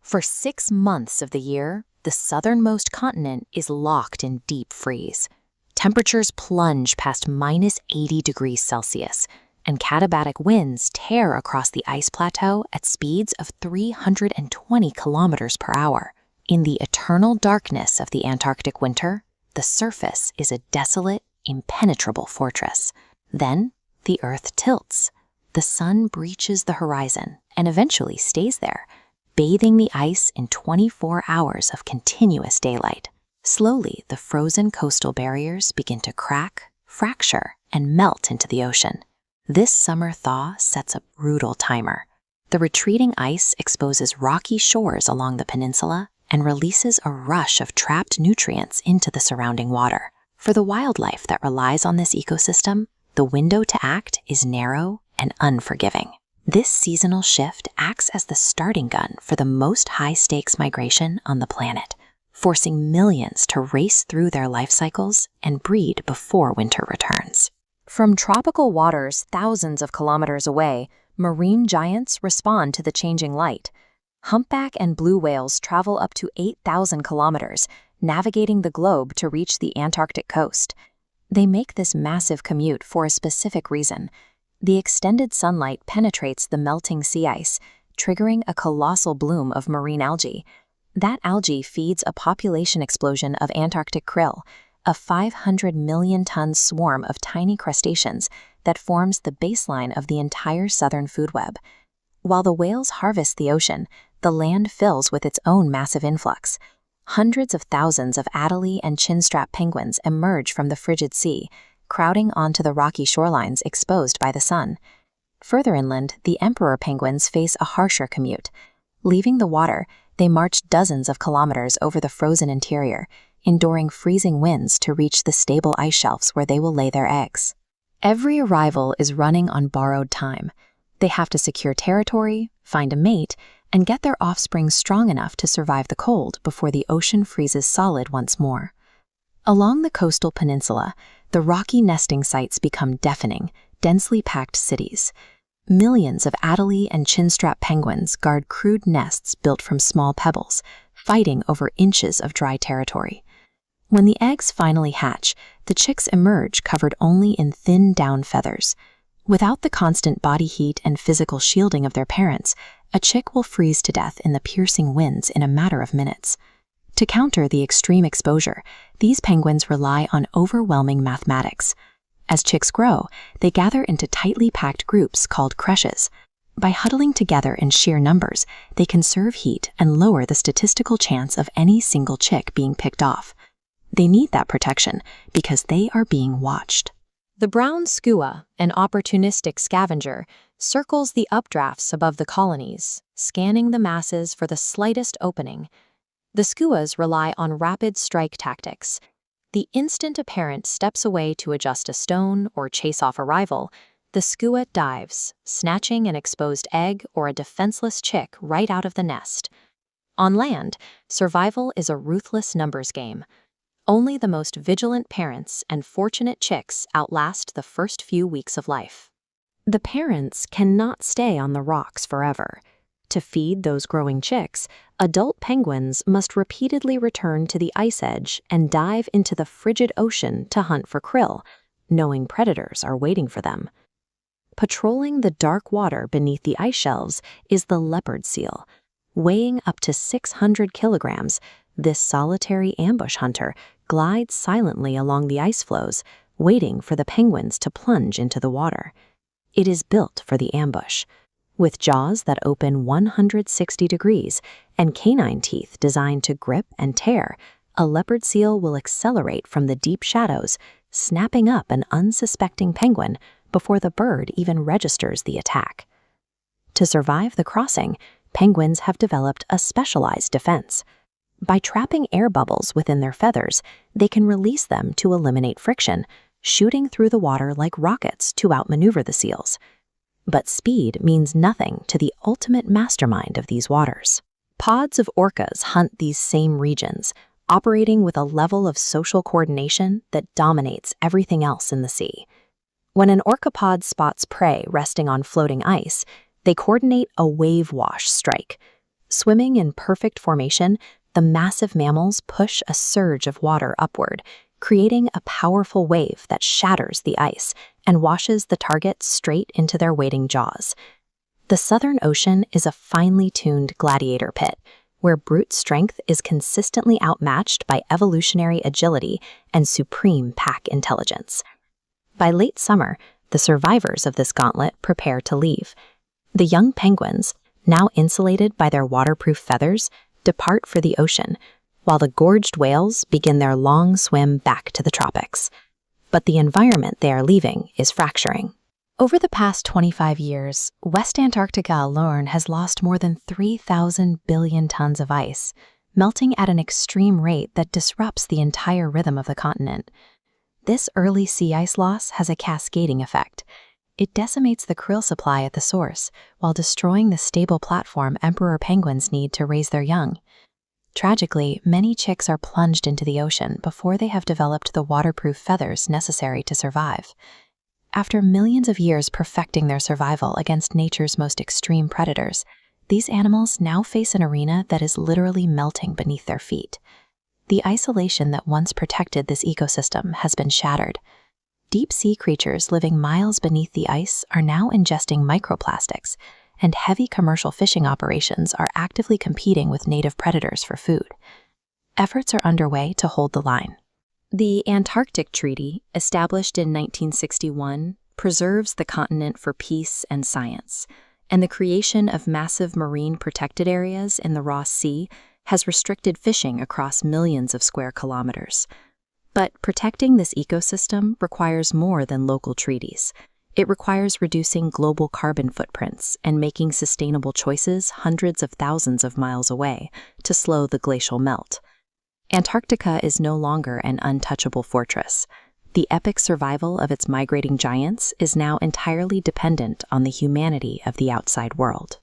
For 6 months of the year, the southernmost continent is locked in deep freeze. Temperatures plunge past -80 degrees Celsius, and katabatic winds tear across the ice plateau at speeds of 320 kilometers per hour. In the eternal darkness of the Antarctic winter, the surface is a desolate, impenetrable fortress. Then, the Earth tilts. The sun breaches the horizon and eventually stays there, bathing the ice in 24 hours of continuous daylight. Slowly, the frozen coastal barriers begin to crack, fracture, and melt into the ocean. This summer thaw sets a brutal timer. The retreating ice exposes rocky shores along the peninsula and releases a rush of trapped nutrients into the surrounding water. For the wildlife that relies on this ecosystem, the window to act is narrow and unforgiving. This seasonal shift acts as the starting gun for the most high-stakes migration on the planet, forcing millions to race through their life cycles and breed before winter returns. From tropical waters thousands of kilometers away, marine giants respond to the changing light. Humpback and blue whales travel up to 8,000 kilometers, navigating the globe to reach the Antarctic coast. They make this massive commute for a specific reason. The extended sunlight penetrates the melting sea ice, triggering a colossal bloom of marine algae. That algae feeds a population explosion of Antarctic krill, a 500 million ton swarm of tiny crustaceans that forms the baseline of the entire southern food web. While the whales harvest the ocean, the land fills with its own massive influx. Hundreds of thousands of Adelie and chinstrap penguins emerge from the frigid sea, crowding onto the rocky shorelines exposed by the sun. Further inland, the emperor penguins face a harsher commute. Leaving the water, they march dozens of kilometers over the frozen interior, enduring freezing winds to reach the stable ice shelves where they will lay their eggs. Every arrival is running on borrowed time. They have to secure territory, find a mate, and get their offspring strong enough to survive the cold before the ocean freezes solid once more. Along the coastal peninsula, the rocky nesting sites become deafening, densely packed cities. Millions of Adelie and chinstrap penguins guard crude nests built from small pebbles, fighting over inches of dry territory. When the eggs finally hatch, the chicks emerge covered only in thin down feathers. Without the constant body heat and physical shielding of their parents, a chick will freeze to death in the piercing winds in a matter of minutes. To counter the extreme exposure, these penguins rely on overwhelming mathematics. As chicks grow, they gather into tightly packed groups called creches. By huddling together in sheer numbers, they conserve heat and lower the statistical chance of any single chick being picked off. They need that protection because they are being watched. The brown skua, an opportunistic scavenger, circles the updrafts above the colonies, scanning the masses for the slightest opening. The skuas rely on rapid strike tactics. The instant a parent steps away to adjust a stone or chase off a rival, the skua dives, snatching an exposed egg or a defenseless chick right out of the nest. On land, survival is a ruthless numbers game. Only the most vigilant parents and fortunate chicks outlast the first few weeks of life. The parents cannot stay on the rocks forever. To feed those growing chicks, adult penguins must repeatedly return to the ice edge and dive into the frigid ocean to hunt for krill, knowing predators are waiting for them. Patrolling the dark water beneath the ice shelves is the leopard seal. Weighing up to 600 kilograms, this solitary ambush hunter glides silently along the ice floes, waiting for the penguins to plunge into the water. It is built for the ambush. With jaws that open 160 degrees and canine teeth designed to grip and tear, a leopard seal will accelerate from the deep shadows, snapping up an unsuspecting penguin before the bird even registers the attack. To survive the crossing, penguins have developed a specialized defense. By trapping air bubbles within their feathers, they can release them to eliminate friction, shooting through the water like rockets to outmaneuver the seals. But speed means nothing to the ultimate mastermind of these waters. Pods of orcas hunt these same regions, operating with a level of social coordination that dominates everything else in the sea. When an orca pod spots prey resting on floating ice, they coordinate a wave wash strike. Swimming in perfect formation, the massive mammals push a surge of water upward, creating a powerful wave that shatters the ice and washes the target straight into their waiting jaws. The Southern Ocean is a finely tuned gladiator pit, where brute strength is consistently outmatched by evolutionary agility and supreme pack intelligence. By late summer, the survivors of this gauntlet prepare to leave. The young penguins, now insulated by their waterproof feathers, depart for the ocean, while the gorged whales begin their long swim back to the tropics. But the environment they are leaving is fracturing. Over the past 25 years, West Antarctica alone has lost more than 3,000 billion tons of ice, melting at an extreme rate that disrupts the entire rhythm of the continent. This early sea ice loss has a cascading effect. It decimates the krill supply at the source, while destroying the stable platform emperor penguins need to raise their young. Tragically, many chicks are plunged into the ocean before they have developed the waterproof feathers necessary to survive. After millions of years perfecting their survival against nature's most extreme predators, these animals now face an arena that is literally melting beneath their feet. The isolation that once protected this ecosystem has been shattered. Deep-sea creatures living miles beneath the ice are now ingesting microplastics, and heavy commercial fishing operations are actively competing with native predators for food. Efforts are underway to hold the line. The Antarctic Treaty, established in 1961, preserves the continent for peace and science, and the creation of massive marine protected areas in the Ross Sea has restricted fishing across millions of square kilometers. But protecting this ecosystem requires more than local treaties. It requires reducing global carbon footprints and making sustainable choices hundreds of thousands of miles away to slow the glacial melt. Antarctica is no longer an untouchable fortress. The epic survival of its migrating giants is now entirely dependent on the humanity of the outside world.